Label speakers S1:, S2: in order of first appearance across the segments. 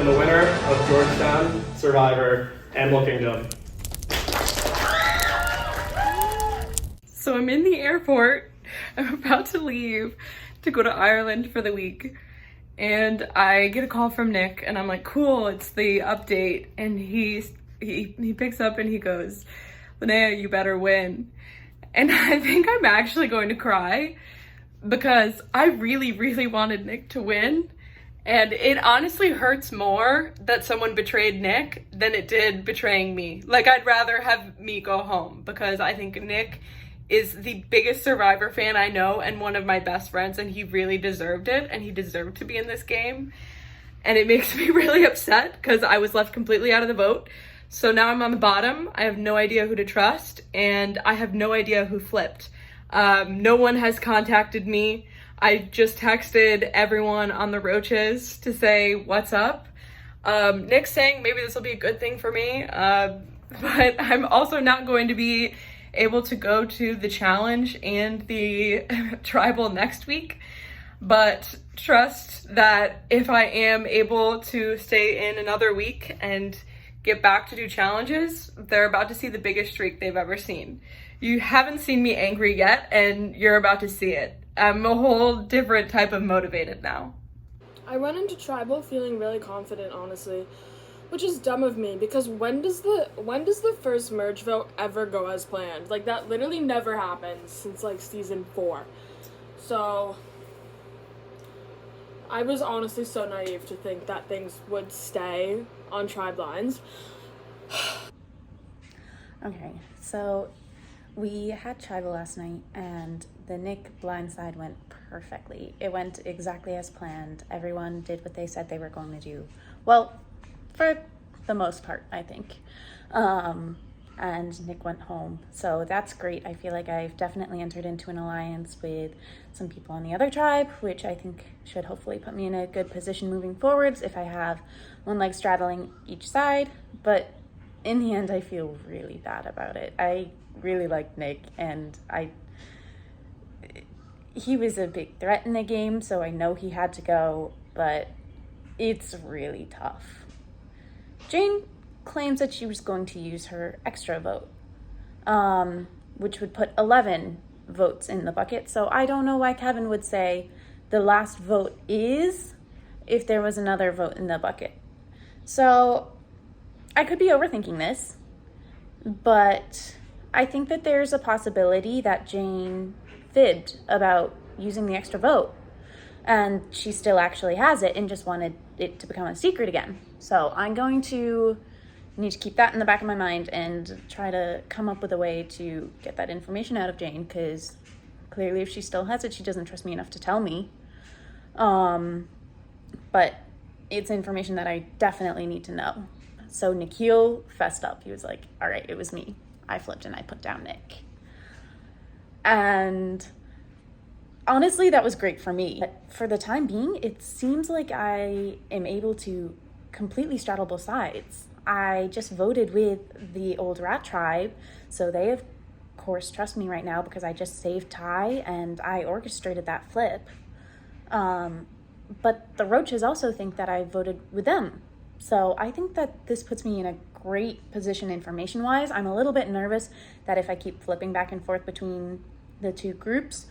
S1: and the winner of Georgetown, Survivor, Animal Kingdom.
S2: So I'm in the airport. I'm about to leave to go to Ireland for the week. And I get a call from Nick and I'm like, cool, it's the update. And he picks up and he goes, Linnea, you better win. And I think I'm actually going to cry because I really, really wanted Nick to win. And it honestly hurts more that someone betrayed Nick than it did betraying me. Like, I'd rather have me go home because I think Nick is the biggest Survivor fan I know and one of my best friends, and he really deserved it, and he deserved to be in this game. And it makes me really upset because I was left completely out of the vote. So now I'm on the bottom. I have no idea who to trust, and I have no idea who flipped. No one has contacted me. I just texted everyone on the Roaches to say, what's up? Nick's saying maybe this will be a good thing for me, but I'm also not going to be able to go to the challenge and the tribal next week. But trust that if I am able to stay in another week and get back to do challenges, they're about to see the biggest streak they've ever seen. You haven't seen me angry yet, and you're about to see it. I'm a whole different type of motivated now.
S3: I went into tribal feeling really confident, honestly, which is dumb of me because when does the first merge vote ever go as planned? Like, that literally never happens since like season 4. So I was honestly so naive to think that things would stay on tribe lines.
S4: Okay, so we had tribal last night and the Nick blindside went perfectly. It went exactly as planned. Everyone did what they said they were going to do. Well, for the most part, I think. And Nick went home. So that's great. I feel like I've definitely entered into an alliance with some people on the other tribe, which I think should hopefully put me in a good position moving forwards if I have one leg straddling each side. But in the end, I feel really bad about it. I really like Nick, and he was a big threat in the game, so I know he had to go, but it's really tough. Jane claims that she was going to use her extra vote, which would put 11 votes in the bucket. So I don't know why Kevin would say the last vote is if there was another vote in the bucket. So I could be overthinking this, but I think that there's a possibility that Jane fibbed about using the extra vote, and she still actually has it and just wanted it to become a secret again. So I'm going to need to keep that in the back of my mind and try to come up with a way to get that information out of Jane, because clearly if she still has it, she doesn't trust me enough to tell me. But it's information that I definitely need to know. So Nikhil fessed up. He was like, all right, it was me. I flipped and I put down Nick. And honestly, that was great for me. But for the time being, it seems like I am able to completely straddle both sides. I just voted with the old rat tribe, so they of course trust me right now because I just saved Ty and I orchestrated that flip. But the Roaches also think that I voted with them. So I think that this puts me in a great position information-wise. I'm a little bit nervous that if I keep flipping back and forth between the two groups,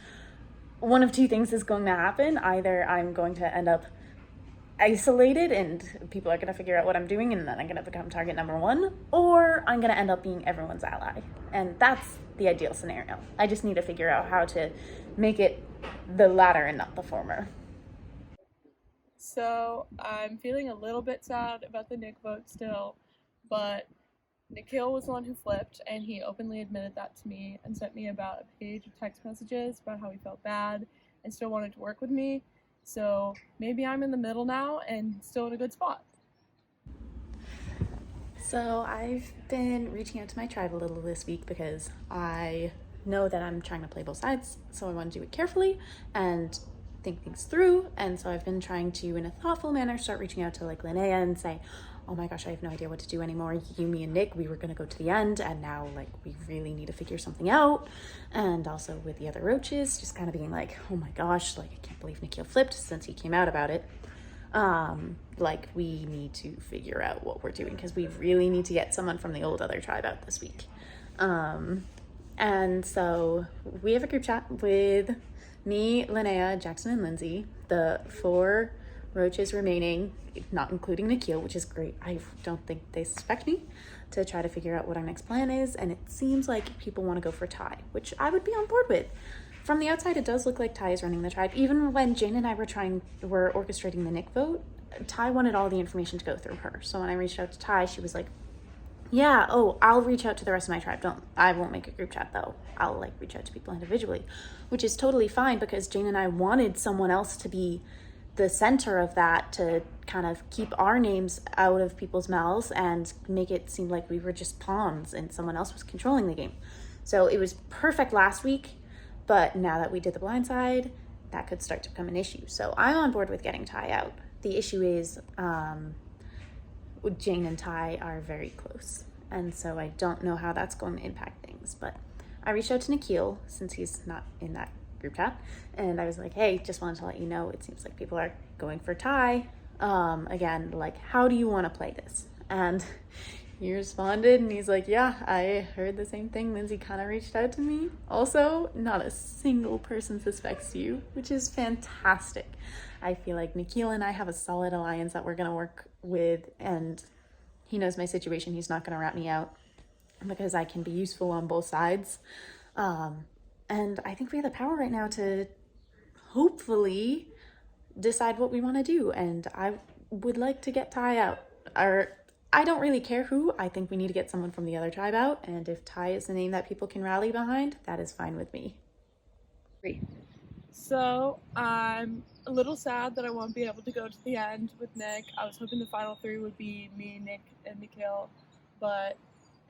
S4: one of two things is going to happen. Either I'm going to end up isolated and people are going to figure out what I'm doing and then I'm going to become target number 1, or I'm going to end up being everyone's ally. And that's the ideal scenario. I just need to figure out how to make it the latter and not the former.
S2: So I'm feeling a little bit sad about the Nick vote still, but Nikhil was the one who flipped, and he openly admitted that to me and sent me about a page of text messages about how he felt bad and still wanted to work with me. So maybe I'm in the middle now and still in a good spot.
S4: So I've been reaching out to my tribe a little this week because I know that I'm trying to play both sides, so I want to do it carefully and think things through. And so I've been trying to, in a thoughtful manner, start reaching out to like Linnea and say, oh my gosh, I have no idea what to do anymore. You, me, and Nick, we were gonna go to the end, and now like we really need to figure something out. And also with the other Roaches, just kind of being like, oh my gosh, like I can't believe Nikhil flipped since he came out about it. Like, we need to figure out what we're doing because we really need to get someone from the old other tribe out this week. And so we have a group chat with me, Linnea, Jackson, and Lindsay, the 4 roaches remaining, not including Nikhil, which is great. I don't think they suspect me, to try to figure out what our next plan is. And it seems like people want to go for Ty, which I would be on board with. From the outside, it does look like Ty is running the tribe. Even when Jane and I were orchestrating the Nick vote, Ty wanted all the information to go through her. So when I reached out to Ty, she was like, yeah, oh, I'll reach out to the rest of my tribe. I won't make a group chat though. I'll like reach out to people individually, which is totally fine because Jane and I wanted someone else to be the center of that, to kind of keep our names out of people's mouths and make it seem like we were just pawns and someone else was controlling the game. So it was perfect last week, but now that we did the blind side, that could start to become an issue. So I'm on board with getting Ty out. The issue is Jane and Ty are very close, and so I don't know how that's going to impact things. But I reached out to Nikhil, since he's not in that group chat, and I was like, hey, just wanted to let you know, it seems like people are going for Ty. Again, like, how do you want to play this? And he responded, and he's like, yeah, I heard the same thing. Lindsay kind of reached out to me. Also, not a single person suspects you, which is fantastic. I feel like Nikhil and I have a solid alliance that we're going to work with, and he knows my situation. He's not going to rat me out because I can be useful on both sides. And I think we have the power right now to hopefully decide what we want to do. And I would like to get Ty out. Or I don't really care who. I think we need to get someone from the other tribe out. And if Ty is the name that people can rally behind, that is fine with me.
S3: So I'm a little sad that I won't be able to go to the end with Nick. I was hoping the final 3 would be me, Nick, and Nikhil, but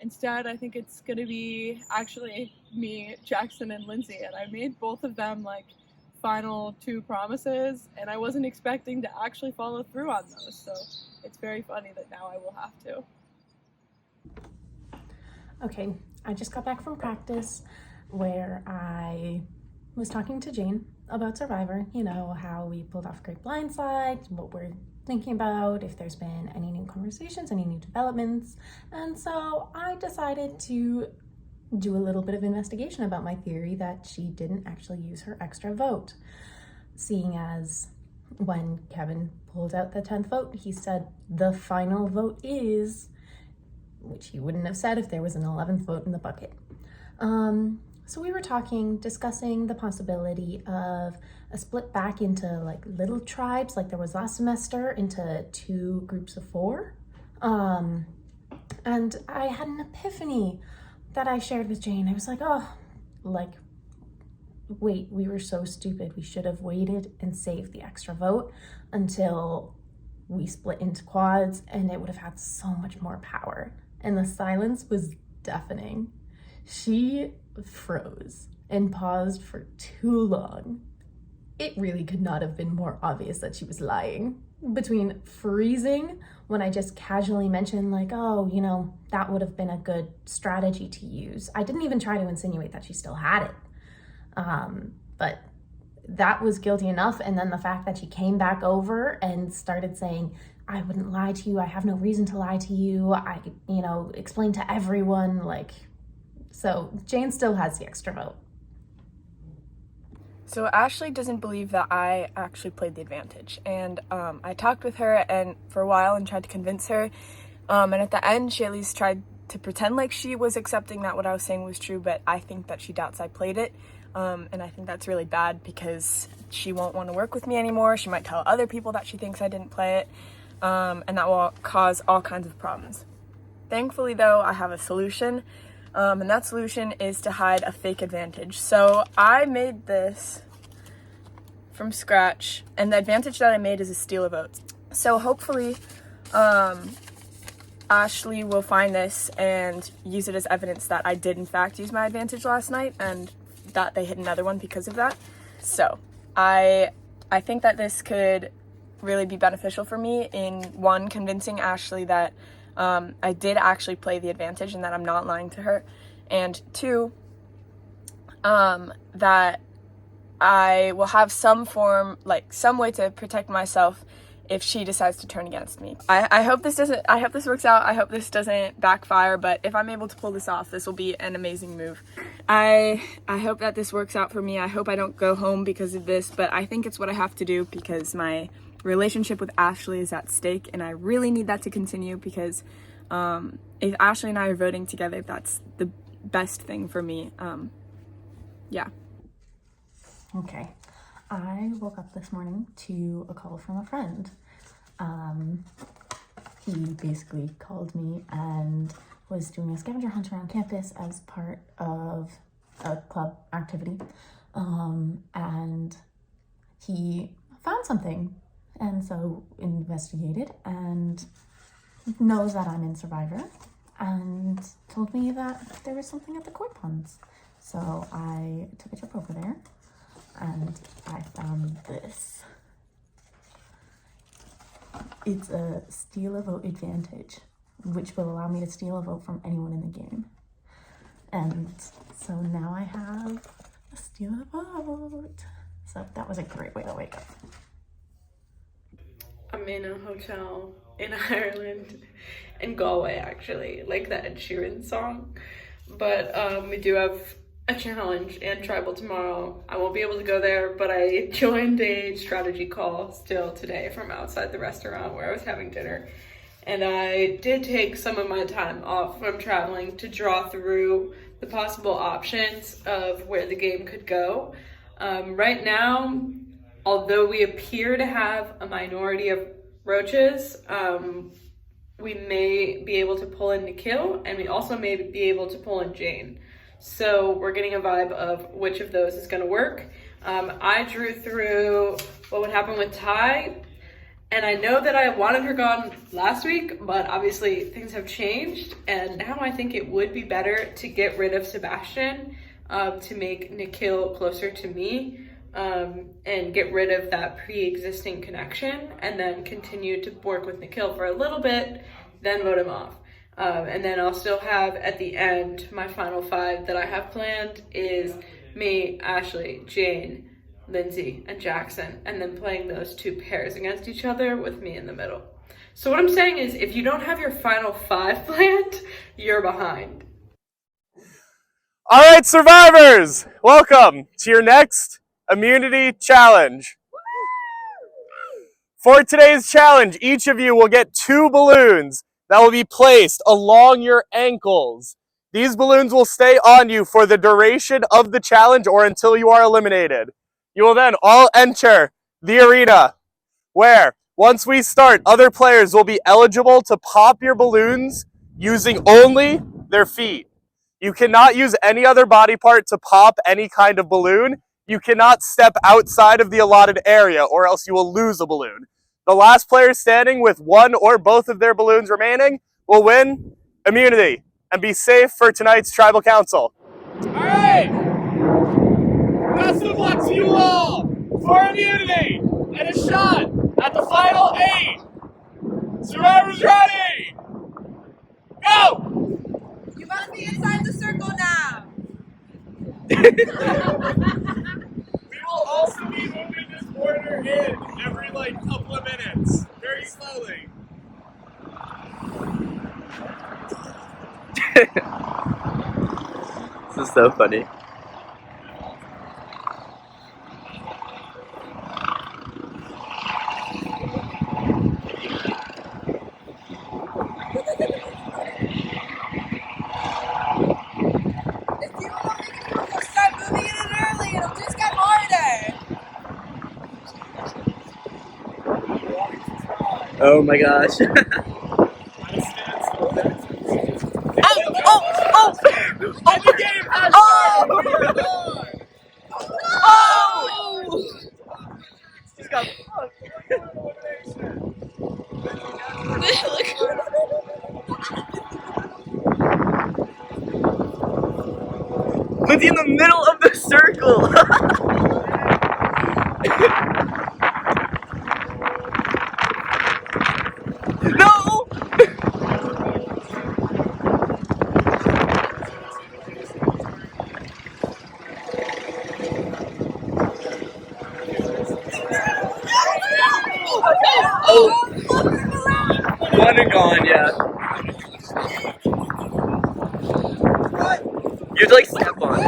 S3: instead I think it's gonna be actually me, Jackson, and Lindsay, and I made both of them like final 2 promises, and I wasn't expecting to actually follow through on those, so it's very funny that now I will have to.
S2: Okay, I just got back from practice where I was talking to Jane about Survivor, you know, how we pulled off great blindsides, what we're thinking about, if there's been any new conversations, any new developments. And so I decided to do a little bit of investigation about my theory that she didn't actually use her extra vote, seeing as when Kevin pulled out the 10th vote, he said the final vote is, which he wouldn't have said if there was an 11th vote in the bucket. So we were discussing the possibility of a split back into like little tribes like there was last semester, into 2 groups of 4. And I had an epiphany that I shared with Jane. I was like, oh, like, wait, we were so stupid. We should have waited and saved the extra vote until we split into quads, and it would have had so much more power. And the silence was deafening. She froze and paused for too long. It really could not have been more obvious that she was lying. Between freezing when I just casually mentioned like, oh, you know, that would have been a good strategy to use. I didn't even try to insinuate that she still had it. But that was guilty enough. And then the fact that she came back over and started saying, I wouldn't lie to you. I have no reason to lie to you. I, you know, explain to everyone, like, so Jane still has the extra vote.
S3: So Ashley doesn't believe that I actually played the advantage, and I talked with her and for a while and tried to convince her, and at the end she at least tried to pretend like she was accepting that what I was saying was true, but I think that she doubts I played it, and I think that's really bad because she won't want to work with me anymore. She might tell other people that she thinks I didn't play it, and that will cause all kinds of problems. Thankfully though, I have a solution. And that solution is to hide a fake advantage. So I made this from scratch, and the advantage that I made is a steal a vote. So hopefully Ashley will find this and use it as evidence that I did in fact use my advantage last night and that they hit another one because of that. So I think that this could really be beneficial for me in, 1, convincing Ashley that I did actually play the advantage and that I'm not lying to her, and 2, that I will have some way to protect myself if she decides to turn against me. I hope this works out. I hope this doesn't backfire, but if I'm able to pull this off, this will be an amazing move. I hope that this works out for me. I hope I don't go home because of this, but I think it's what I have to do because my relationship with Ashley is at stake, and I really need that to continue because if Ashley and I are voting together, that's the best thing for me. Yeah.
S4: Okay. I woke up this morning to a call from a friend. He basically called me and was doing a scavenger hunt around campus as part of a club activity. And he found something, and so investigated and knows that I'm in Survivor and told me that there was something at the koi ponds. So I took a trip over there and I found this. It's a steal a vote advantage, which will allow me to steal a vote from anyone in the game. And so now I have a steal a vote. So that was a great way to wake up.
S2: I'm in a hotel in Ireland, in Galway actually, like the Ed Sheeran song. But we do have a challenge and tribal tomorrow. I won't be able to go there, but I joined a strategy call still today from outside the restaurant where I was having dinner. And I did take some of my time off from traveling to draw through the possible options of where the game could go. Right now, although we appear to have a minority of roaches, we may be able to pull in Nikhil, and we also may be able to pull in Jane. So we're getting a vibe of which of those is going to work. I drew through what would happen with Ty, and I know that I wanted her gone last week, but obviously things have changed, and now I think it would be better to get rid of Sebastian to make Nikhil closer to me. And get rid of that pre-existing connection, and then continue to work with Nikhil for a little bit, then vote him off. And then I'll still have at the end, my final 5 that I have planned is me, Ashley, Jane, Lindsay, and Jackson, and then playing those 2 pairs against each other with me in the middle. So what I'm saying is, if you don't have your final 5 planned, you're behind.
S1: All right, survivors, welcome to your next immunity challenge. For today's challenge, each of you will get 2 balloons that will be placed along your ankles. These balloons will stay on you for the duration of the challenge or until you are eliminated. You will then all enter the arena where, once we start, other players will be eligible to pop your balloons using only their feet. You cannot use any other body part to pop any kind of balloon. You cannot step outside of the allotted area or else you will lose a balloon. The last player standing with 1 or both of their balloons remaining will win immunity and be safe for tonight's tribal council. All right! Best of luck to you all for immunity and a shot at the final 8. Survivors ready! Go!
S5: You must be inside the circle now.
S1: We will also be moving this border in every couple of minutes, very slowly.
S6: This is so funny.
S5: If you will start moving it in early, it'll just get harder.
S6: Oh my gosh.
S1: And the game has started!
S5: Oh!
S6: Just got Lindsay in the middle of the circle. No! Oh, one are gone, yeah. You have to like step on it.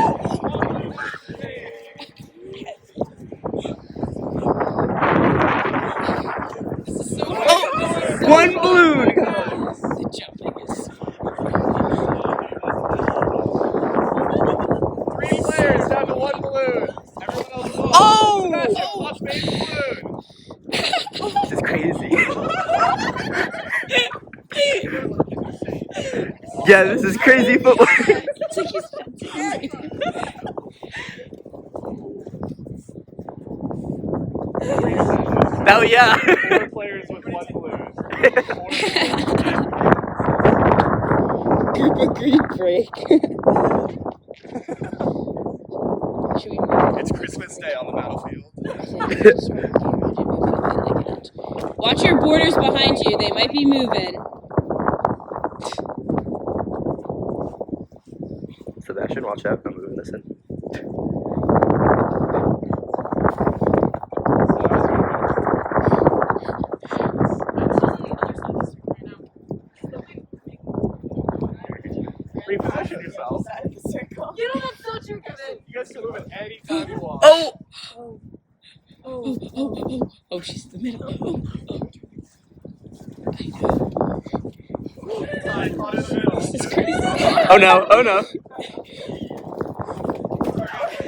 S6: Oh! One balloon!
S5: The jumping is.
S1: Three players down to one balloon. Everyone else close.
S6: Oh!
S1: Sebastian, plus main balloon.
S6: This is crazy. Yeah, this is crazy footwork.
S5: It's like he's dancing.
S6: Oh yeah.
S1: Four players with one balloon.
S5: Group agreed break. Should we move?
S1: It's Christmas Day on the battlefield.
S5: Watch your borders behind you. They might be moving.
S6: Sebastian, watch out. I'm moving this in.
S1: Reposition yourself.
S3: You don't have so true, Kevin.
S1: You guys can move it anytime you want.
S6: Oh!
S5: Oh, she's in the middle.
S1: Fine, caught in the middle.
S5: This is crazy.
S6: Oh no, oh no.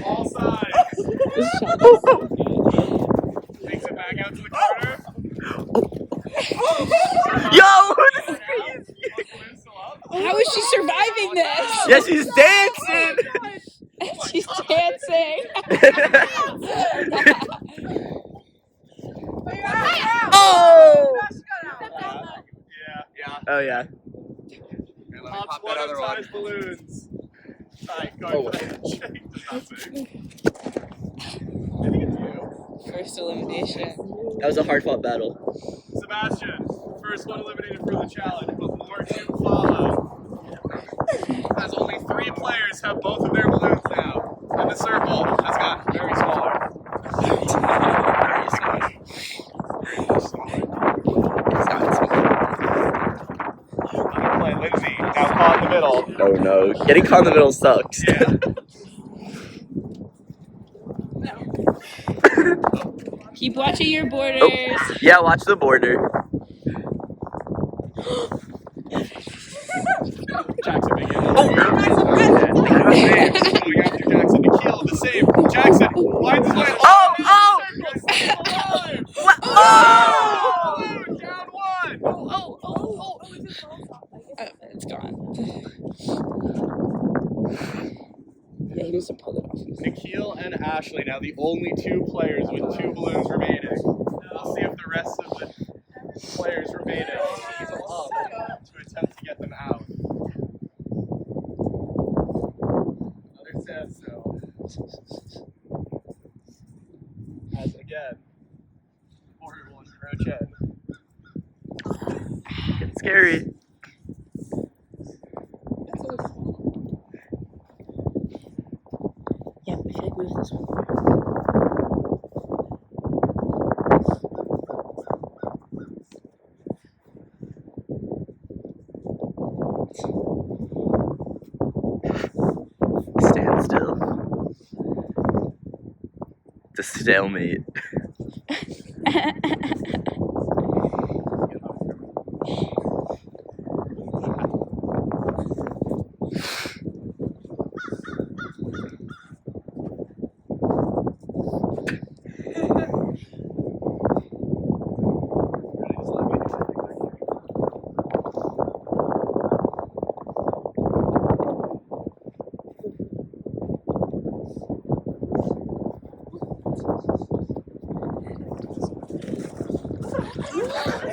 S1: All sides.
S5: This shot.
S1: Takes it back out to the corner.
S6: Yo!
S5: How is she surviving this?
S6: Yeah, she's dancing!
S5: She's dancing.
S6: Oh!
S1: Yeah.
S6: Oh yeah.
S1: Here, let me pop that other one. Balloons. Alright, go
S6: Oh,
S1: ahead. Jake does not sing. I think it's you.
S5: First elimination.
S6: That was a hard fought battle.
S1: Sebastian, first one eliminated for the challenge, but more to follow. As only 3 players have both of their balloons now, and the circle has gotten very smaller.
S6: Very small. It's not small.
S1: I'm playing Lindsay, now caught in the middle.
S6: Oh no. Getting caught in the middle sucks.
S1: Yeah.
S5: Keep watching your borders.
S6: Oh. Yeah, watch the border.
S1: Jackson begins. Going after Jackson to kill the same. Jackson winds his way.
S6: Oh! What? Oh!
S1: Down one!
S5: It's gone. Yeah, he must have pulled it off.
S1: Nikhil and Ashley, now the only 2 players with 2 balloons remaining. We'll see if the rest of the players remaining ease up to attempt to get them out. Another standstill. As again, border will encroach in.
S6: It's scary.
S5: Yeah, I feel like move this one.
S6: Stand still. The stalemate.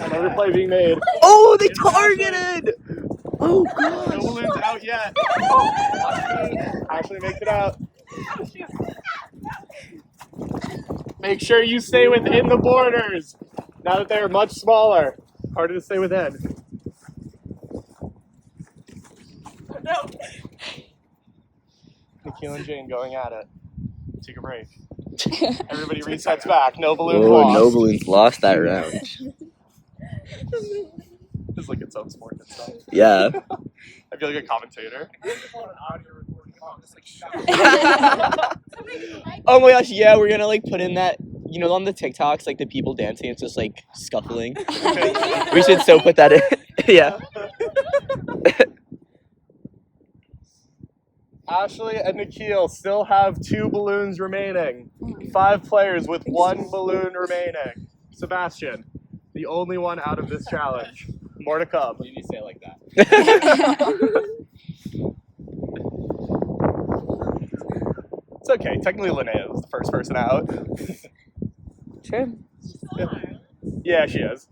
S1: Another play being made.
S6: Oh, they targeted! Oh
S1: No
S6: gosh.
S1: balloons out yet. Ashley makes it out. Make sure you stay within the borders. Now that they are much smaller, harder to stay within.
S3: No.
S1: Nikhil and Jane going at it. Take a break. Everybody resets back. No balloons
S6: Oh,
S1: lost.
S6: no balloons lost that round.
S1: is like its own sport and stuff.
S7: Yeah.
S1: I feel like a commentator.
S6: Oh my gosh, yeah, we're gonna like put in that, you know, on the TikToks, like the people dancing, it's just like scuffling. We should so put that in. Yeah.
S1: Ashley and Nikhil still have 2 balloons remaining. 5 players with 1 balloon remaining. Sebastian, the only one out of this challenge. More to come. You need to say it like that. It's okay. Technically, Linnea was the first person out.
S2: True.
S1: Yeah, she is.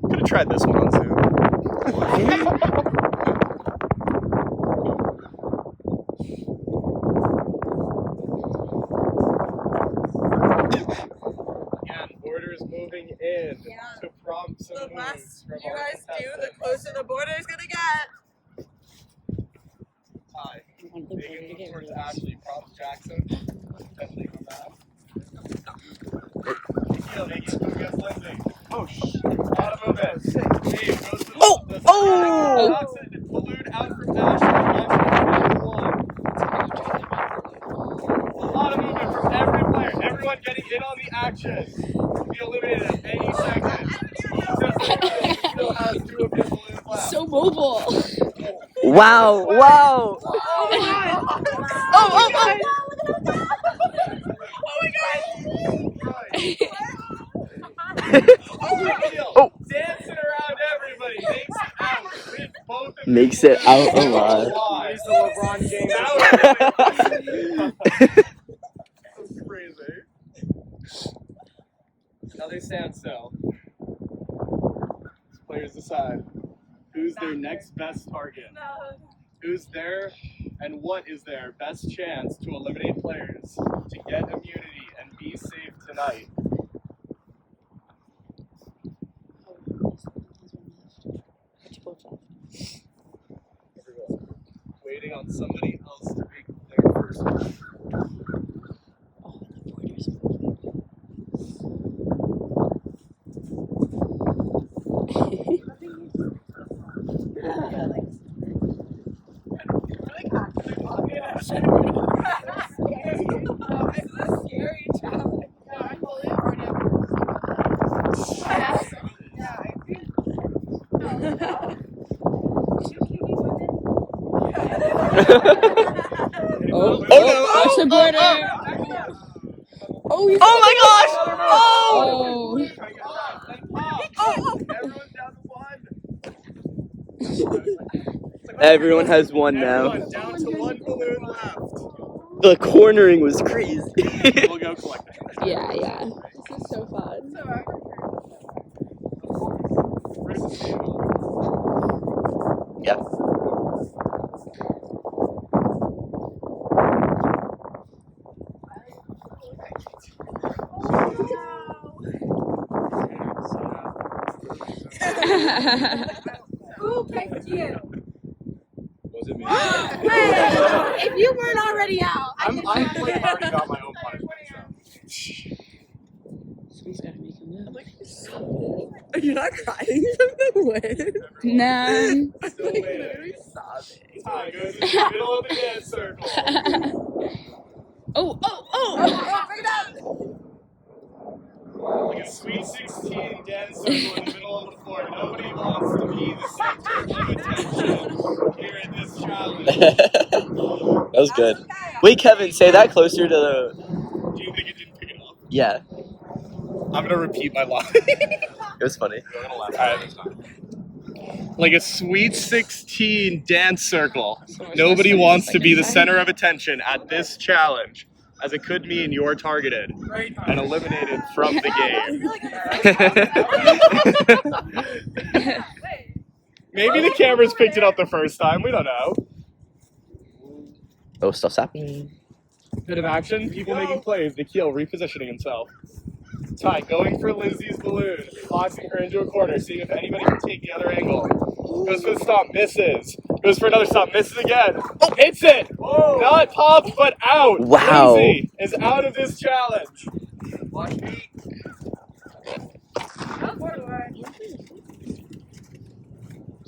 S1: Could have tried this one on Zoom. Again, orders moving in to prompt some
S5: The
S1: moves
S5: less
S1: from
S5: you
S1: our
S5: guys do, the
S1: contestants.
S5: closer the border is gonna get.
S1: Hi. Megan moves towards Ashley. Prompts Jackson. Potentially come back. Nikhil, Megan move against Lindsay. Oh, shit. A lot of movement. Dave goes to the Jackson, balloon out from Ashley. A lot of movement from every player. Everyone getting in on the action. Be eliminated at any second. Still has 2 of his balloons left.
S2: So mobile.
S6: Wow, wow.
S5: Oh my god!
S1: Dancing around everybody. Makes it out with both of you.
S6: Makes it out alive.
S1: He's the LeBron James. That's crazy. Another standstill. Players decide who's their next best target. Who's there and what is their best chance to eliminate players to get immunity and be safe tonight? Everyone waiting on somebody else to make their first move.
S2: Cross the border.
S6: Oh my gosh!
S1: Everyone's down to 1.
S6: Everyone has 1 now.
S1: Everyone down to 1 balloon left.
S6: The cornering was crazy.
S1: We'll go collect it.
S2: Yeah. This is so fun.
S6: Yeah.
S5: Who picked you?
S1: Was it me?
S5: If you weren't already out,
S1: I already got my own punishment.
S2: Someone's gotta make him live.
S5: You're not crying from the win.
S2: Nah.
S1: Still waiting. Time goes in the middle of the dance circle.
S2: Oh.
S5: Bring it up.
S1: Like a sweet 16 dance circle in the middle of the floor. Nobody wants to be the center of attention here at this challenge.
S7: That was good.
S6: Wait, Kevin, say that closer to the.
S1: Do you think it didn't pick it up?
S6: Yeah,
S1: I'm gonna repeat my line.
S6: it was funny.
S1: Like a sweet 16 dance circle. Nobody wants to be the center of attention at this challenge, as it could mean you're targeted and eliminated from the game. Maybe the cameras picked it up the first time. We don't know.
S6: Oh, stuff's happening.
S1: Bit of action. People making plays. Nikhil repositioning himself. Ty going for Lindsay's balloon, boxing her into a corner, seeing if anybody can take the other angle. Goes for the stop, misses. Goes for another stop, misses again. Oh, hits it! Not popped, but out.
S6: Wow.
S1: Lindsay is out of this challenge. Watch me.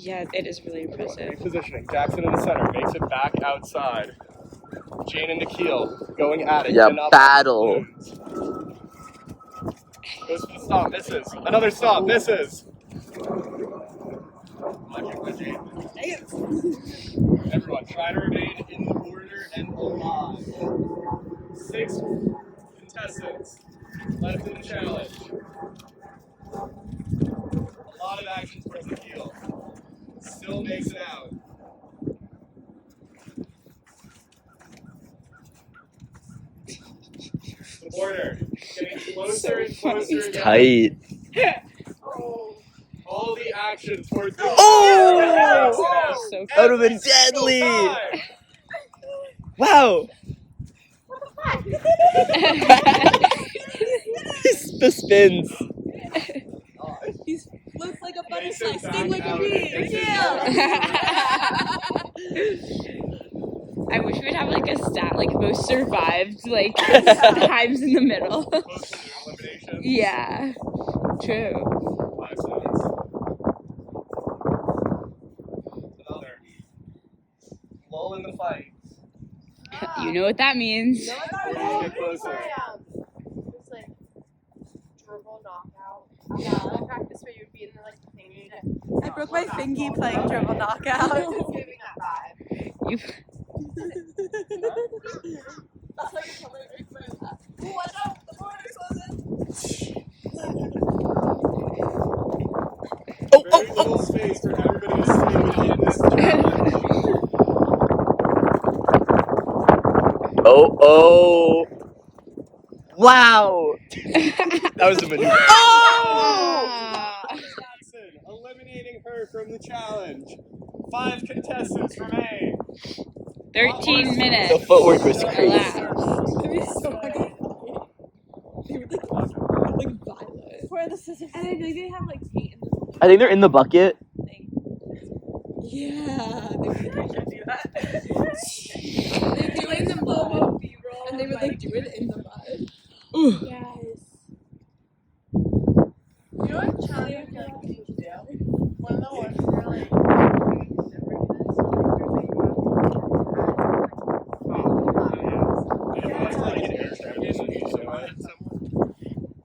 S2: Yeah, it is really impressive.
S1: Repositioning. Jackson in the center makes it back outside. Jane and Nikhil going at it.
S6: Yeah,
S1: Getting up
S6: battle.
S1: balloons. Goes for the stop, misses. Another stop, misses. Everyone, try to remain in the border and alive. 6 contestants left in the challenge. A lot of action towards the heel. Still makes it out. The border getting closer and closer.
S6: It's tight.
S1: All the action towards the
S6: Oh!
S2: So
S6: That would have been deadly. Wow. The spins.
S5: He floats like a butterfly, sting like a bee. Yeah.
S2: I wish we'd have like a stat, like most survived, like times in the middle. Yeah, true.
S1: 5 seconds. Another. Lull in the fight.
S2: You know what that means.
S1: Get closer.
S8: It's like dribble knockout. Yeah, I practice where you'd be in the like thingy.
S5: I broke my fingy playing dribble knockout.
S8: Just giving that vibe.
S2: You.
S5: That's like a totally great move. Watch out, the border's closing.
S1: Very little space for everybody to stay in this challenge.
S6: Oh. Wow. That was a maneuver.
S2: Oh!
S1: Jackson eliminating her from the challenge. 5 contestants remain.
S2: 13 minutes.
S6: The footwork was crazy.
S2: Elapsed.
S5: That'd be so fucking funny. They would like violent. Where are the scissors? And I think they have like paint in the
S6: I think they're in the bucket.
S5: thing. Yeah, they should do that. They do it in the mud. And they would like do it in the mud. Yes.
S8: You know what challenge I feel like we need to do? One of the ones where like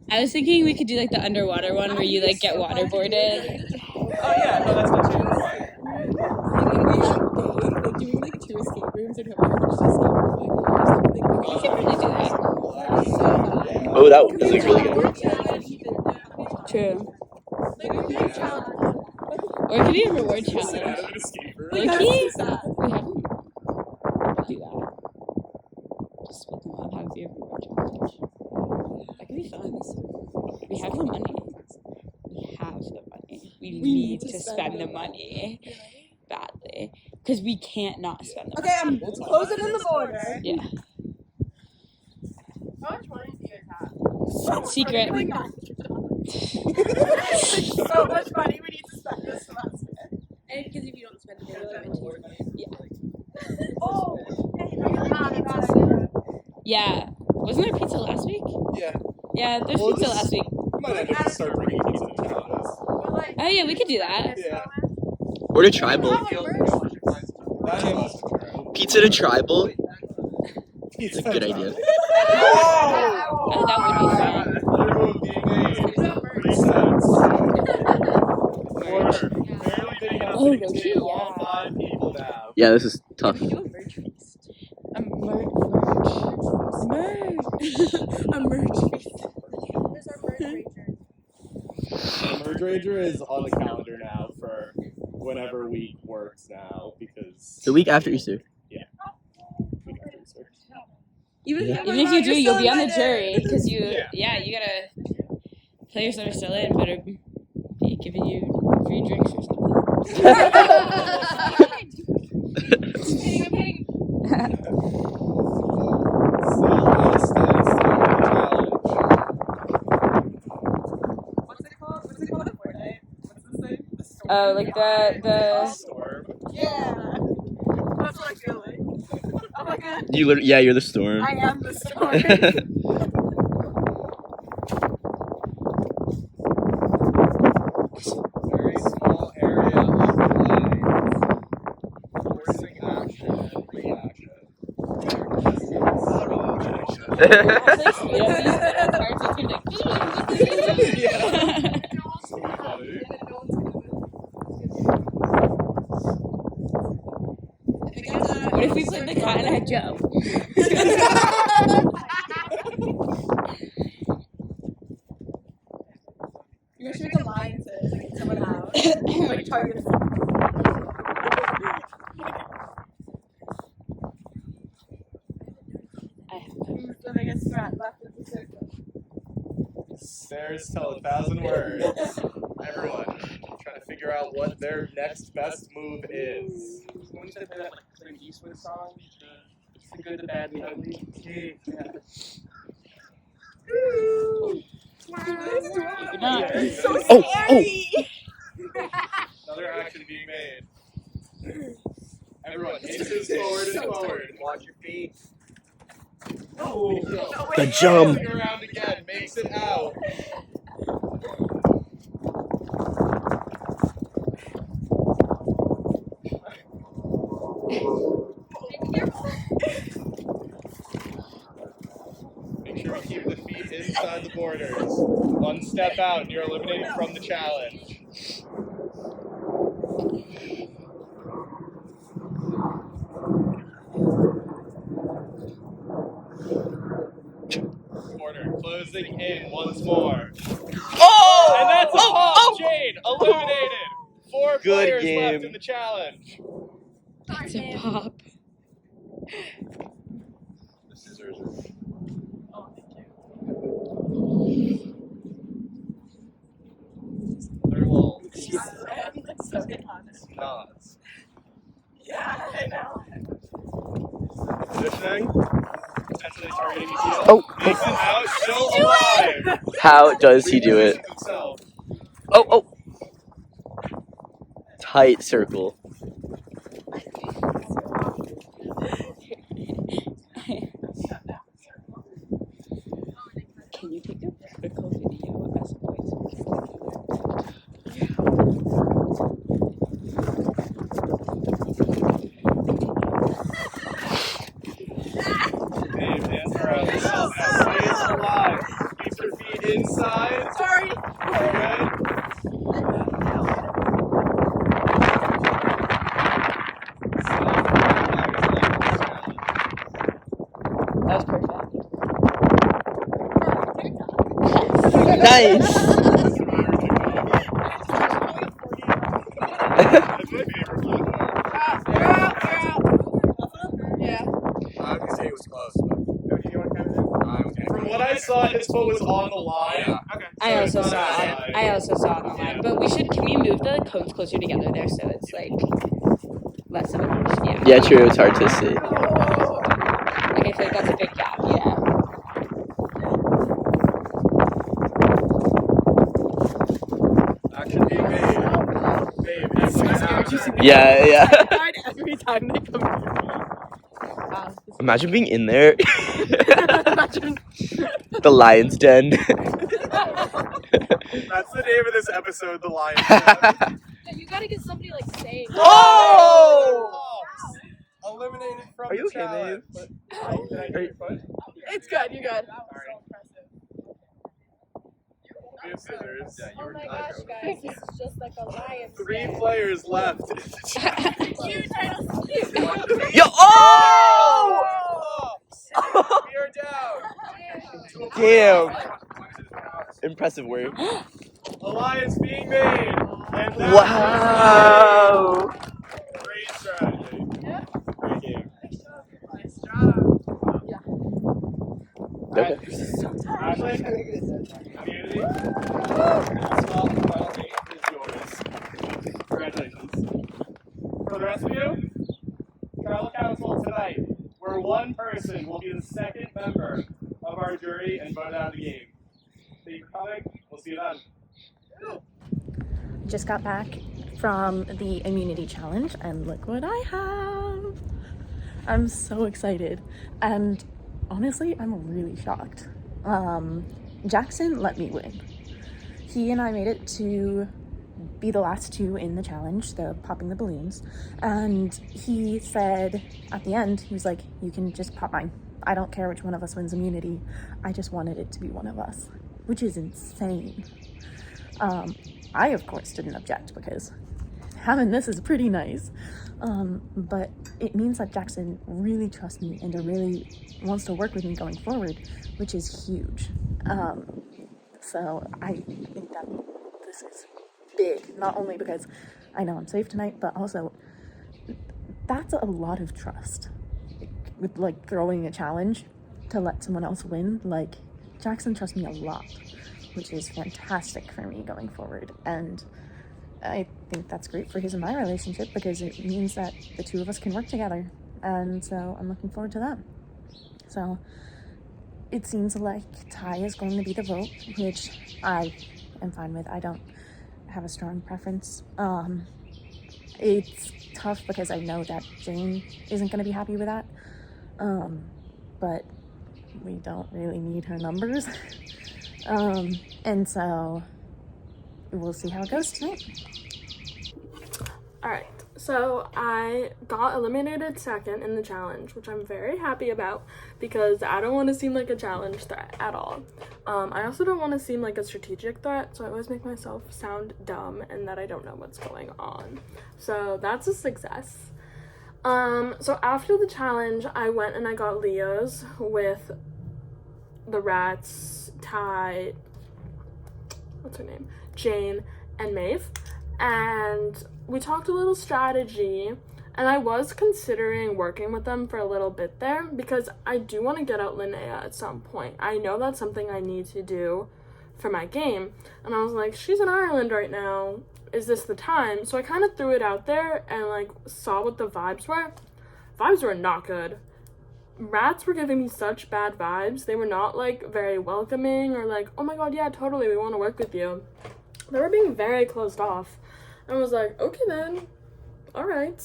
S2: I was thinking we could do like the underwater one where you like get waterboarded.
S1: Oh yeah, no, that's not too fun.
S5: Like doing like 2 escape rooms or whatever, just escape room or something.
S2: We could really do that.
S6: Oh, that was like really good.
S2: True.
S5: Like we could challenge.
S2: Or it could be a reward challenge.
S5: Like that's
S2: Low-key?
S5: so sad.
S2: We have do that. Just split them up, have a reward challenge. That could be fun. We have the money. We have the money. We need to spend the money badly. Because we can't not spend the money.
S5: Okay, I'm closing in the border.
S2: Yeah.
S8: how much money do you guys have?
S2: Secret.
S5: So much money we need to spend this semester.
S8: And because if you don't spend it, you're going to.
S2: Yeah.
S5: Oh,
S2: Yeah. Wasn't there pizza last week?
S1: Yeah.
S2: Yeah, there's
S1: Well,
S2: pizza
S1: this-
S2: last week.
S1: We might have to start bringing pizza to challenges.
S2: Oh yeah, we could do that.
S1: Yeah.
S6: Order tribal.
S1: That is true.
S6: Pizza to tribal.
S1: Pizza
S6: That's a good idea.
S2: Oh, that would be fun.
S1: Everyone being made. Resets. Order. Barely big enough
S2: Oh,
S1: to contain
S2: okay,
S1: all
S2: yeah.
S1: 5 people now.
S6: Yeah, this is tough.
S2: We do a merch feast. A merch.
S5: a merch feast.
S8: There's our bird ranger.
S1: Merge Ranger is on the calendar now for whenever week works now because
S6: The week after Easter.
S1: week after Easter.
S5: Even
S6: Yeah.
S2: Even if you do, you'll be on the
S5: invited.
S2: jury because you.
S1: Yeah.
S2: Yeah, you gotta. Players that are still in better be giving you free drinks or
S1: Still at a standstill challenge.
S5: What's it called? What's it called? Fortnite? What's this thing? The storm.
S2: Oh, like the.
S1: Storm.
S5: Yeah. That's what I feel like. I'm like a.
S6: Yeah, you're the storm.
S5: I am the storm.
S1: Very small area of play.
S4: What if we played the cat and I jump?
S5: You should make alliances, like someone out. Like target. The biggest threat left of the circle.
S1: Stairs tell 1,000 words. Everyone, trying to figure out what their next best move is.
S6: When you said that, like Eastwood song, it's the good, the bad, the ugly. Yeah.
S5: So
S6: scary!
S1: Another action being made. Everyone, inches forward and forward. Watch your feet. Oh,
S6: The jump.
S1: Turning around again, makes it out. Make sure we keep the feet inside the borders. One step out and you're eliminated from the challenge. Border closing in once more.
S6: Oh!
S1: And that's a pop! Jane, eliminated! 4
S6: Good
S1: players
S6: game.
S1: left in the challenge.
S4: It's a pop.
S1: The scissors are...
S5: Oh, thank you.
S1: They're little
S5: So good honest.
S1: nods.
S5: Yeah, I know.
S1: Positioning. Potentially targeting each other.
S6: Oh.
S1: Makes it out, still alive!
S6: How does he do it?
S1: Repositions himself.
S6: Oh. Tight circle.
S4: Can you take a critical video as a voice?
S1: Dave, hands are out. Now stays alive. Keeps her feet inside.
S5: Sorry.
S1: Good.
S4: That was perfect.
S6: Nice.
S1: That's my favorite one.
S5: Yeah.
S7: I would say it was close, but
S1: From what I saw, his foot was on the line.
S4: I also
S1: So
S4: saw
S1: it's
S4: it.
S1: not
S4: I also saw it on the line. But can we move the cones closer together there so it's like less of a yeah.
S6: Yeah, true. It's hard to see.
S4: Like I feel like that's a big gap, yeah.
S1: Action being made. Babe, excellent.
S6: Yeah.
S5: Every time they come to
S6: Imagine being in there.
S5: Imagine.
S6: The lion's den.
S1: That's the name of this episode, The Lion's Den.
S8: You gotta get somebody like saying.
S6: Oh!
S1: Eliminated from
S6: Are you
S1: the
S6: okay,
S1: challenge.
S6: babe?
S1: Did I get your foot?
S5: It's good, you're good.
S1: We have scissors.
S8: Oh my gosh, guys, this is just like a lion.
S1: 3 players left.
S6: Yo! Oh!
S1: We are down.
S6: Damn. Impressive work.
S1: Alliance being made. And that
S6: Wow.
S1: great strategy. Great game.
S5: Nice job.
S6: Okay.
S1: Ashley? Community? Small final game is yours. Congratulations. For the rest of you, Tribal Council tonight, where one person will be the second member of our jury and vote out of the game. Thank you for coming. We'll see you then.
S4: Just got back from the immunity challenge and look what I have. I'm so excited. And honestly, I'm really shocked. Jackson let me win. He and I made it to be the last 2 in the challenge, the popping the balloons. And he said at the end, he was like, you can just pop mine. I don't care which one of us wins immunity. I just wanted it to be one of us, which is insane. I, of course, didn't object because having this is pretty nice. But it means that Jackson really trusts me and really wants to work with me going forward, which is huge. So I think that this is big, not only because I know I'm safe tonight, but also that's a lot of trust with like throwing a challenge to let someone else win. Like, Jackson trusts me a lot, which is fantastic for me going forward. And I think that's great for his and my relationship because it means that the two of us can work together. And so I'm looking forward to that. So it seems like Ty is going to be the vote, which I am fine with. I don't have a strong preference. It's tough because I know that Jane isn't going to be happy with that. But we don't really need her numbers. And so we'll see how it goes tonight.
S3: Alright, so I got eliminated second in the challenge, which I'm very happy about because I don't want to seem like a challenge threat at all. I also don't want to seem like a strategic threat, so I always make myself sound dumb and that I don't know what's going on. So that's a success. So after the challenge, I went and I got Leo's with the Rats, Ty, what's her name? Jane, and Maeve. And we talked a little strategy, and I was considering working with them for a little bit there because I do want to get out Linnea at some point. I know that's something I need to do for my game. And I was like, she's in Ireland right now. Is this the time? So I kind of threw it out there and like saw what the vibes were. Vibes were not good. Rats were giving me such bad vibes. They were not like very welcoming or like, oh my god, yeah, totally, we want to work with you. They were being very closed off. I was like, okay then, all right.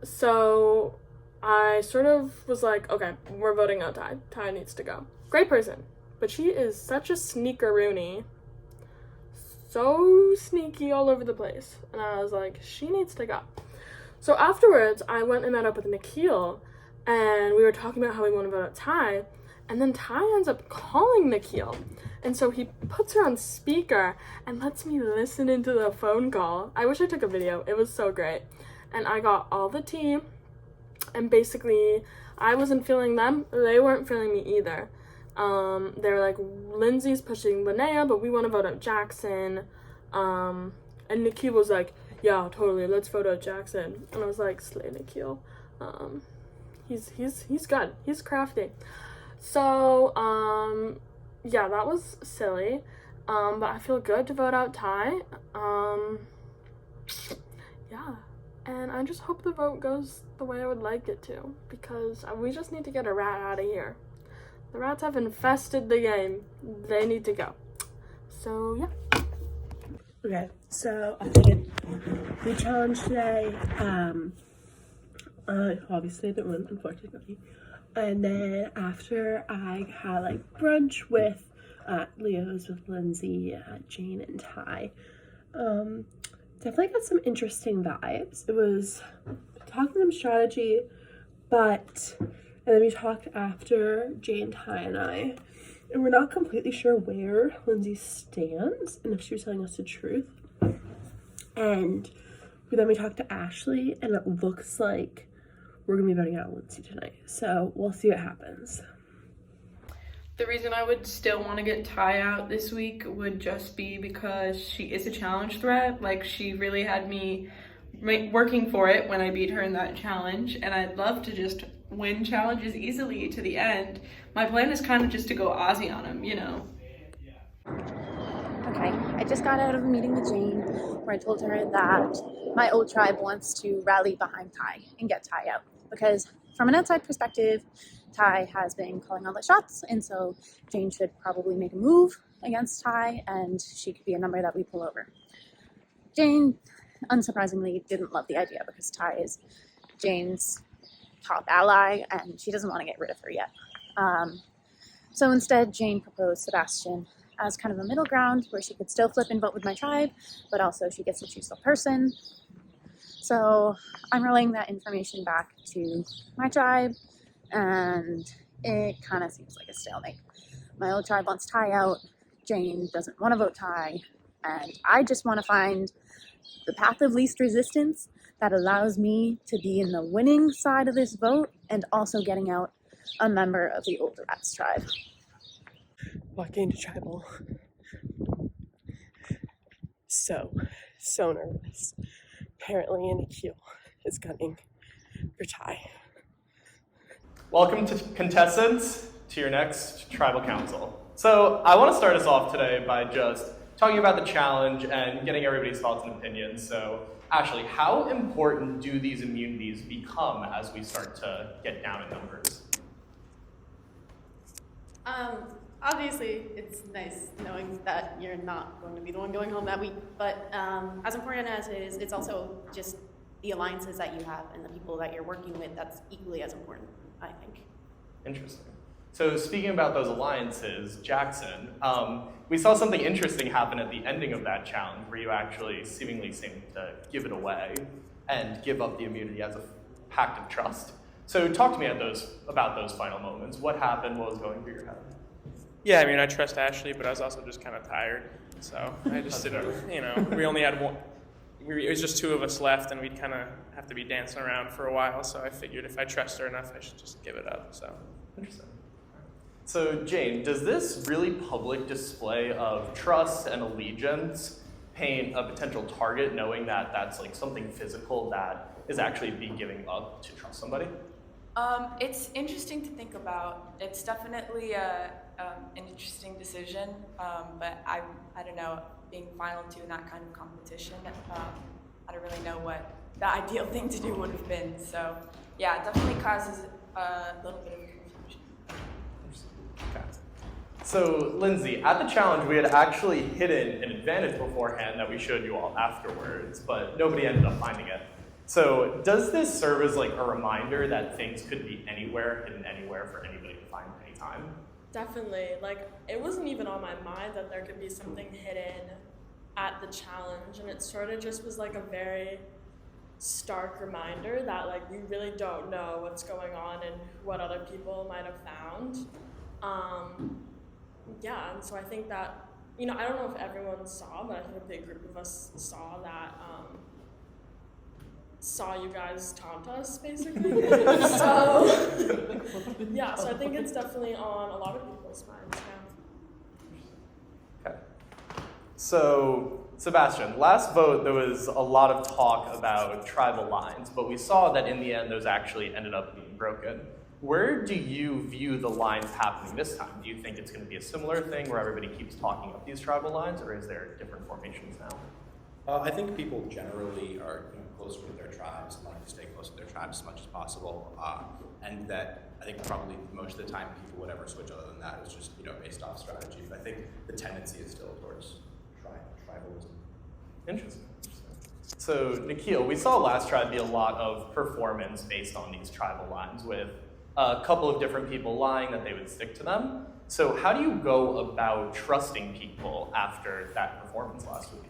S3: So I sort of was like, okay, we're voting out Ty. Ty needs to go. Great person, but she is such a sneaker-rooney. So sneaky all over the place. And I was like, she needs to go. So afterwards, I went and met up with Nikhil, and we were talking about how we want to vote out Ty, and then Ty ends up calling Nikhil. And so he puts her on speaker and lets me listen into the phone call. I wish I took a video. It was so great. And I got all the tea, and basically I wasn't feeling them. They weren't feeling me either. They were like, Lindsay's pushing Linnea, but we want to vote out Jackson. And Nikhil was like, yeah, totally, let's vote out Jackson. And I was like, slay Nikhil. He's good. He's crafty. So, yeah, that was silly. But I feel good to vote out Ty. Yeah. And I just hope the vote goes the way I would like it to, because we just need to get a rat out of here. The rats have infested the game. They need to go. So, yeah.
S5: Okay, so I did the challenge today. Obviously I didn't win, unfortunately. And then after I had like brunch with Leo's with Lindsay, Jane, and Ty. Definitely got some interesting vibes. It was talking some strategy, and then we talked after Jane, Ty, and I, and we're not completely sure where Lindsay stands and if she was telling us the truth. And then we talked to Ashley, and it looks like we're gonna be voting out Lindsay tonight. So we'll see what happens.
S2: The reason I would still want to get Ty out this week would just be because she is a challenge threat. Like, she really had me working for it when I beat her in that challenge, and I'd love to just win challenges easily to the end. My plan is kind of just to go Aussie on him, you know.
S4: Okay, I just got out of a meeting with Jane where I told her that my old tribe wants to rally behind Ty and get Ty out, because from an outside perspective, Ty has been calling all the shots, and so Jane should probably make a move against Ty, and she could be a number that we pull over. Jane, unsurprisingly, didn't love the idea because Ty is Jane's top ally, and she doesn't want to get rid of her yet. So instead, Jane proposed Sebastian as kind of a middle ground where she could still flip and vote with my tribe, but also she gets to choose the person. So I'm relaying that information back to my tribe, and it kind of seems like a stalemate. My old tribe wants Ty out, Jane doesn't want to vote Ty, and I just want to find the path of least resistance that allows me to be in the winning side of this vote and also getting out a member of the older rats tribe.
S5: Walking into tribal. So nervous. Apparently Nikhil is gunning for Ty.
S1: Welcome to contestants to your next tribal council. So I want to start us off today by just talking about the challenge and getting everybody's thoughts and opinions. So Ashley, how important do these immunities become as we start to get down in numbers?
S8: Obviously, it's nice knowing that you're not going to be the one going home that week, but as important as it is, it's also just the alliances that you have and the people that you're working with that's equally as important, I think.
S1: Interesting. So speaking about those alliances, Jackson, we saw something interesting happen at the ending of that challenge where you actually seemingly seemed to give it away and give up the immunity as a pact of trust. So talk to me about those final moments. What happened? What was going through your head?
S9: Yeah, I mean, I trust Ashley, but I was also just kind of tired. So I just didn't, we only had one. It was just two of us left, and we'd kind of have to be dancing around for a while. So I figured if I trust her enough, I should just give it up. So
S1: interesting. So Jane, does this really public display of trust and allegiance paint a potential target, knowing that that's like something physical that is actually be giving up to trust somebody?
S10: It's interesting to think about. It's definitely an interesting decision, but I don't know, being final two in that kind of competition, I don't really know what the ideal thing to do would have been. So yeah, it definitely causes a little bit of confusion.
S1: Okay. So Lindsay, at the challenge, we had actually hidden an advantage beforehand that we showed you all afterwards, but nobody ended up finding it. So does this serve as like a reminder that things could be anywhere, hidden anywhere for anybody to find anytime?
S3: Definitely. Like, it wasn't even on my mind that there could be something hidden at the challenge, and it sort of just was like a very stark reminder that like we really don't know what's going on and what other people might have found. Yeah, and so I think that, I don't know if everyone saw, but I think a big group of us saw that, saw you guys taunt us, basically. So, yeah, so I think it's definitely on a lot of people's minds now.
S1: Okay. So, Sebastian, last vote there was a lot of talk about tribal lines, but we saw that in the end those actually ended up being broken. Where do you view the lines happening this time? Do you think it's going to be a similar thing where everybody keeps talking up these tribal lines, or is there different formations now?
S7: I think people generally are closer to their tribes and like to stay close to their tribes as much as possible, and that I think probably most of the time people would ever switch other than that is just based off strategy. But I think the tendency is still towards tribalism.
S1: Interesting. So Nikhil, we saw last tribe be a lot of performance based on these tribal lines with a couple of different people lying that they would stick to them. So how do you go about trusting people after that performance last week?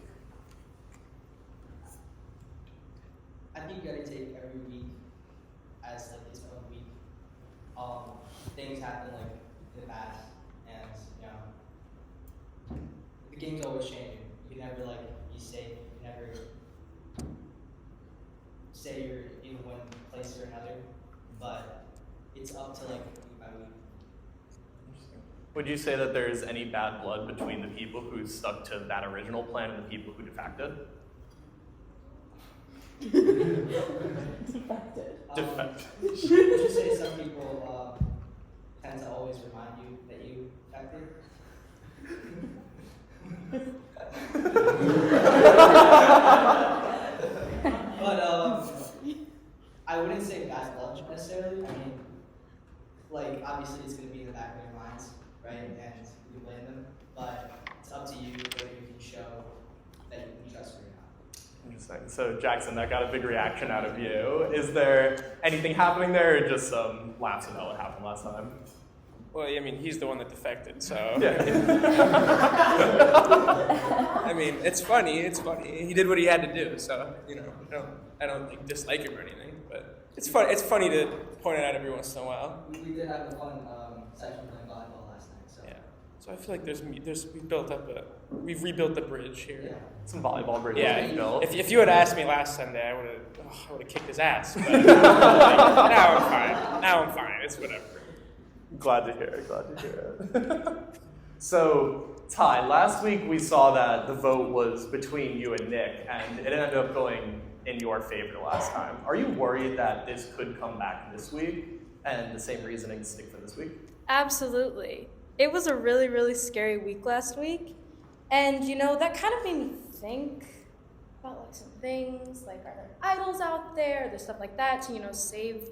S11: I think you gotta take every week as like its own week. Things happen like in the past, and the game's always changing. You can never be safe. You can never say you're in one place or another, but it's up to week by week.
S1: Would you say that there's any bad blood between the people who stuck to that original plan and the people who defected? Defected.
S11: Would you say some people tend to always remind you that you defected? But I wouldn't say bad blood necessarily. I mean, obviously it's going to be in the back of their minds, right? And you blame them, but it's up to you whether you can show that you can trust them or not.
S1: Interesting. So Jackson, that got a big reaction out of you. Is there anything happening there, or just some laughs about what happened last time?
S9: Well, I mean, he's the one that defected, so.
S1: Yeah.
S9: I mean, it's funny. He did what he had to do, so, I don't dislike him or anything, but. It's fun. It's funny to point it out every once in a while.
S11: We did have a fun session playing volleyball last night. So.
S9: Yeah. So I feel like we've rebuilt the bridge here.
S11: Yeah.
S1: Some volleyball bridges being built.
S9: If you had asked me last Sunday, I would have kicked his ass. But now I'm fine. Now I'm fine. It's whatever.
S1: Glad to hear it. So, Ty, last week we saw that the vote was between you and Nick, and it ended up going in your favor last time. Are you worried that this could come back this week, and the same reasoning stick for this week?
S12: Absolutely. It was a really, really scary week last week, and that kind of made me think about like some things, like are there idols out there, there's stuff like that to save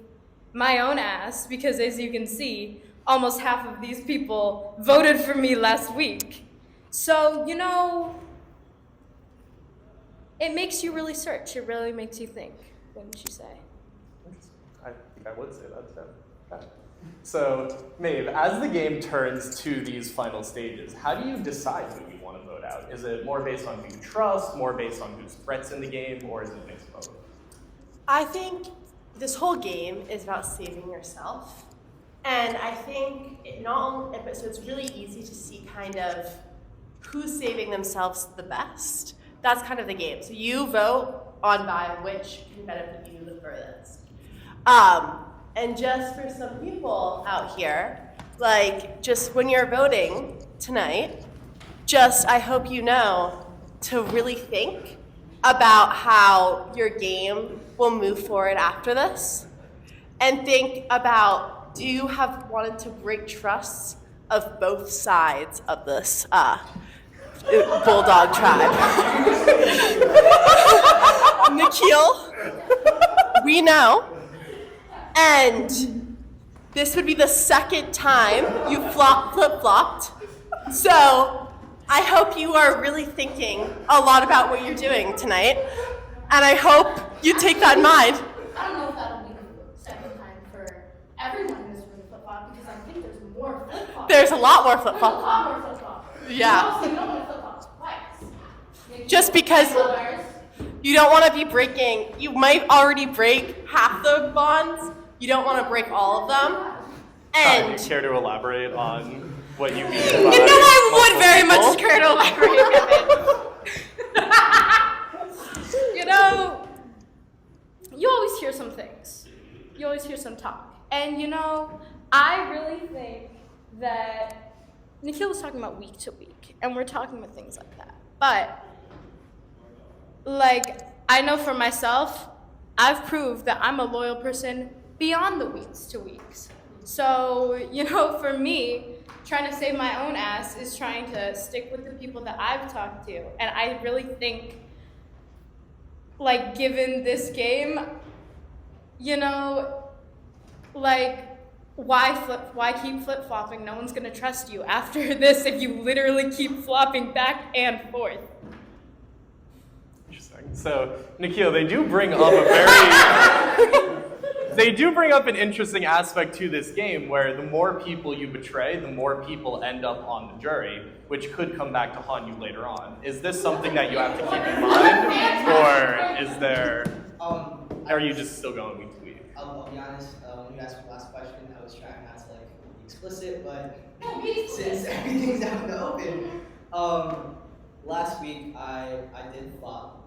S12: my own ass, because as you can see, almost half of these people voted for me last week. So, it makes you really search. It really makes you think, wouldn't you say?
S1: I think I would say that, too. Okay. So, Maeve, as the game turns to these final stages, how do you decide who you want to vote out? Is it more based on who you trust, more based on who's threats in the game, or is it a mix of both?
S13: I think this whole game is about saving yourself. And I think so it's really easy to see kind of who's saving themselves the best. That's kind of the game. So you vote on by which can benefit you the furthest. And just for some people out here, like just when you're voting tonight, I hope you know to really think about how your game will move forward after this. And think about, do you have wanted to break trusts of both sides of this bulldog tribe? Nikhil, we know, and this would be the second time you flip-flopped. So I hope you are really thinking a lot about what you're doing tonight, and I hope you take that in mind.
S14: I don't know if that'll be the second time for everyone in this room flip-flop, because I think there's more flip-flop.
S13: There's a lot more flip-flop.
S14: There's a lot more flip-flop.
S13: Yeah.
S14: You don't want to flip-flop twice.
S13: Just because you don't want to be breaking, you might already break half the bonds. You don't want to break all of them. And
S1: do you care to elaborate on what you mean by
S13: I would very much care to elaborate.
S12: You always hear some things. You always hear some talk. And I really think that Nikhil was talking about week to week, and we're talking about things like that. But, I know for myself, I've proved that I'm a loyal person beyond the weeks to weeks. So, for me, trying to save my own ass is trying to stick with the people that I've talked to. And I really think, given this game, why keep flip-flopping? No one's gonna trust you after this if you literally keep flopping back and forth.
S1: Interesting. So, Nikhil, they do bring up an interesting aspect to this game where the more people you betray, the more people end up on the jury, which could come back to haunt you later on. Is this something that you have to keep in mind, or is there? Are you just still going week to week?
S11: I'll be honest. When you asked me the last question, I was trying not to be explicit, but since everything's out in the open, last week I did flop.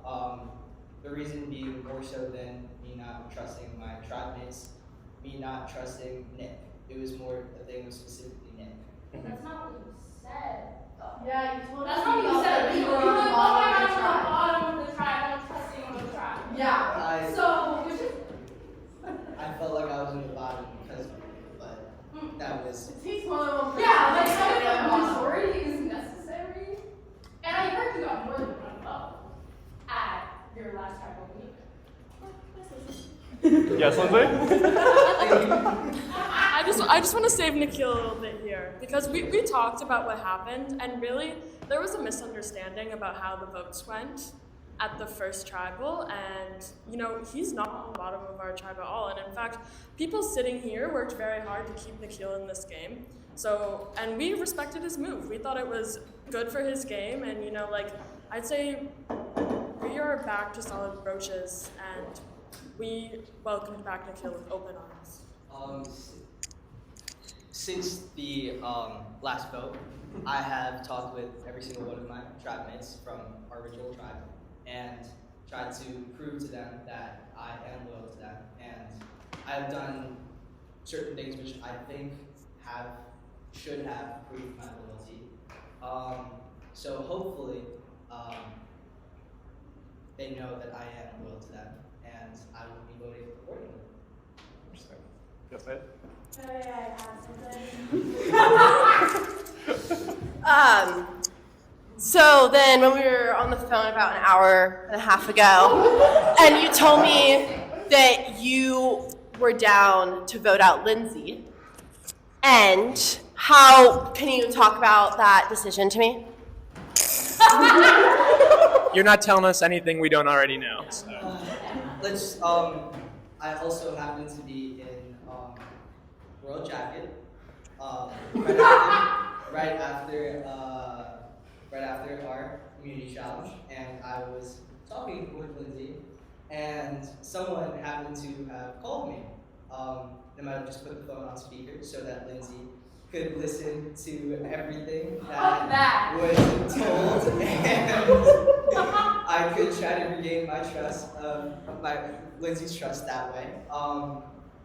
S11: The reason being more so than me not trusting my tribe mates, me not trusting Nick. It was more the thing was specifically Nick.
S14: That's not what you said.
S8: Yeah, you told us.
S14: That's not what you said. You were on the bottom of the tribe. I don't trust anyone on the tribe.
S8: Yeah.
S11: I felt like I was in the bottom because of it, but that was.
S8: It takes more than one person.
S14: Yeah, the majority is necessary. And I heard you got more than one vote at your last tribal meeting.
S1: Yes, Lindsay?
S3: I just want to save Nikhil a little bit here, because we talked about what happened, and really there was a misunderstanding about how the votes went at the first tribal, and he's not on the bottom of our tribe at all. And in fact, people sitting here worked very hard to keep Nikhil in this game. So, and we respected his move. We thought it was good for his game, and I'd say we are back to solid approaches, and We welcomed back Nikhil with open arms.
S11: Since the last vote, I have talked with every single one of my tribe mates from our original tribe and tried to prove to them that I am loyal to them, and I've done certain things which I think should have proved my loyalty. So hopefully, they know that I am loyal to them, and I will be voting accordingly.
S1: Interesting. Yes, Nate?
S13: So then when we were on the phone about an hour and a half ago, and you told me that you were down to vote out Lindsay, and how can you talk about that decision to me?
S9: You're not telling us anything we don't already know. So.
S11: Let's. I also happen to be in World Jacket right after our community challenge, and I was talking with Lindsay, and someone happened to have called me. They might have just put the phone on speaker so that Lindsay could listen to everything that was told, and I could try to regain my trust, Lindsay's trust that way.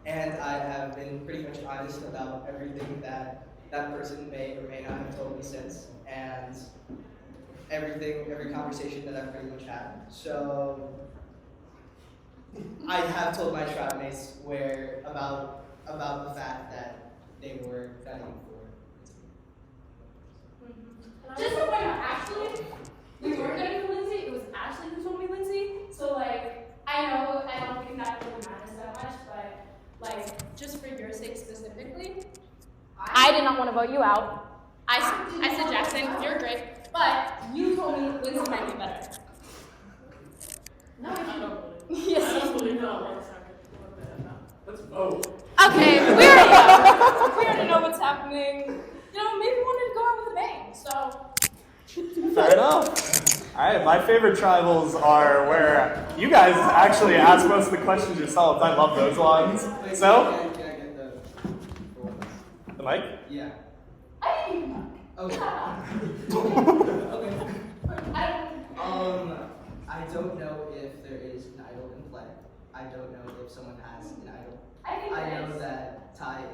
S11: And I have been pretty much honest about everything that that person may or may not have told me since, and every conversation that I've pretty much had. So I have told my tribe mates about the fact that they were gunning for.
S14: Just to point out, actually, we weren't getting for Lindsay. It was Ashley who told me Lindsay. So like, I know I don't think that really matters that much, but like, just for your sake specifically, I did not want to vote you out. I said Jackson, you're great, but you told me Lindsay might be better. No, I don't. Yes.
S1: Let's vote.
S14: Okay, we already know what's happening. You know, maybe we wanted to go out with a bang, so.
S1: Fair enough. All right, my favorite tribals are where you guys actually ask most of the questions yourselves. I love those ones. So,
S11: Can I get
S1: the mic?
S11: Yeah.
S14: I didn't even know.
S11: Okay. I don't know if there is an idol in play. I don't know if someone has an idol. I know that Ty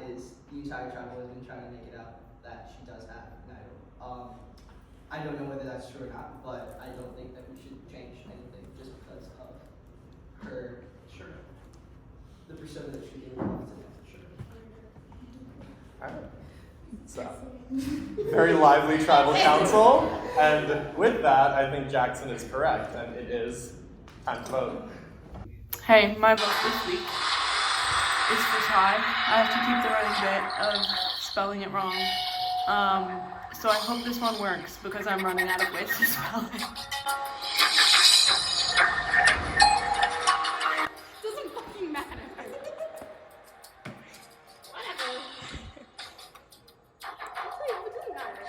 S11: the entire tribal has been trying to make it out that she does have an idol. I don't know whether that's true or not, but I don't think that we should change anything just because of her, the persona that she gave off today.
S1: All right. So, very lively tribal council, and with that, I think Jackson is correct, and it is time to vote.
S2: Hey, my vote this week is for Ty. I have to keep the running bit of spelling it wrong. So I hope this one works because I'm running out of ways to spell it.
S14: Doesn't fucking matter. Whatever. It doesn't matter.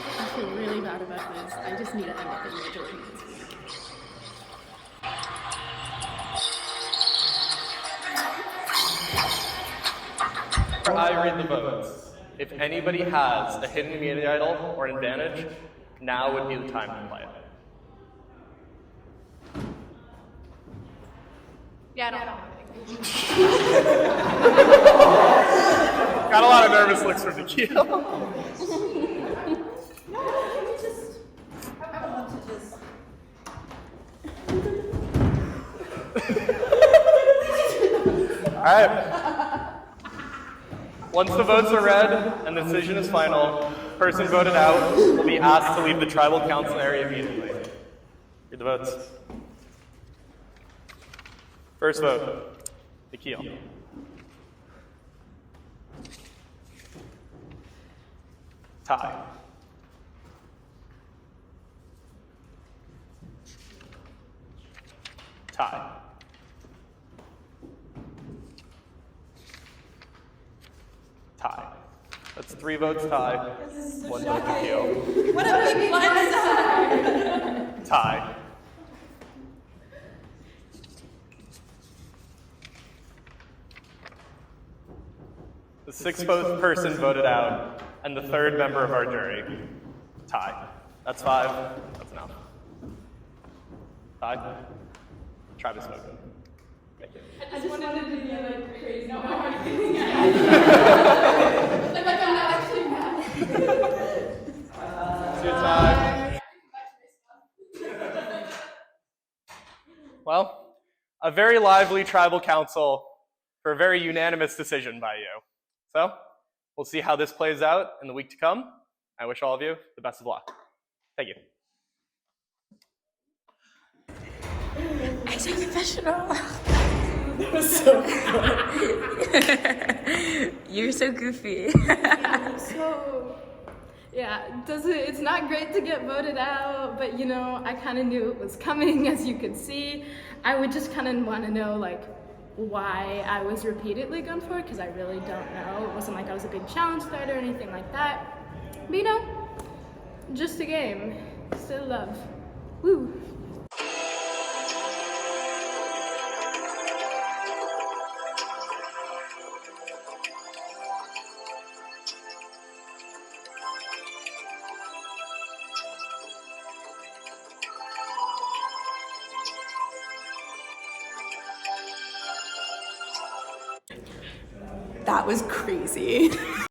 S15: I feel really bad about this. I just need to end up in the majority this week.
S1: I read the votes. If anybody has a hidden immunity idol or an advantage, now would be the time to play it.
S14: Yeah, I don't know.
S1: Got a lot of nervous looks from Nikhil. All right. Once the votes are read and the decision is final, the person voted out will be asked to leave the tribal council area immediately. Read the votes. First vote, Nikhil. Ty. Ty. Ty. 3 votes tie, 1 vote to Keo.
S10: What a big blindside!
S1: Tie. The 6th person voted out, and the 3rd member of our jury. Tie. That's 5. That's enough. Tie. Travis voted. Thank you.
S14: I just wanted to be like crazy. No hard feeling. Like I'm not actually mad.
S1: It's your time. Well, a very lively tribal council for a very unanimous decision by you. So, we'll see how this plays out in the week to come. I wish all of you the best of luck. Thank you.
S4: I'm so professional.
S3: That was so funny.
S4: You're so goofy.
S15: It's not great to get voted out, but you know, I kind of knew it was coming, as you could see. I would just kind of want to know, like, why I was repeatedly gone for, because I really don't know. It wasn't like I was a big challenge starter or anything like that. But you know, just a game. Still love. Woo.
S10: That was crazy.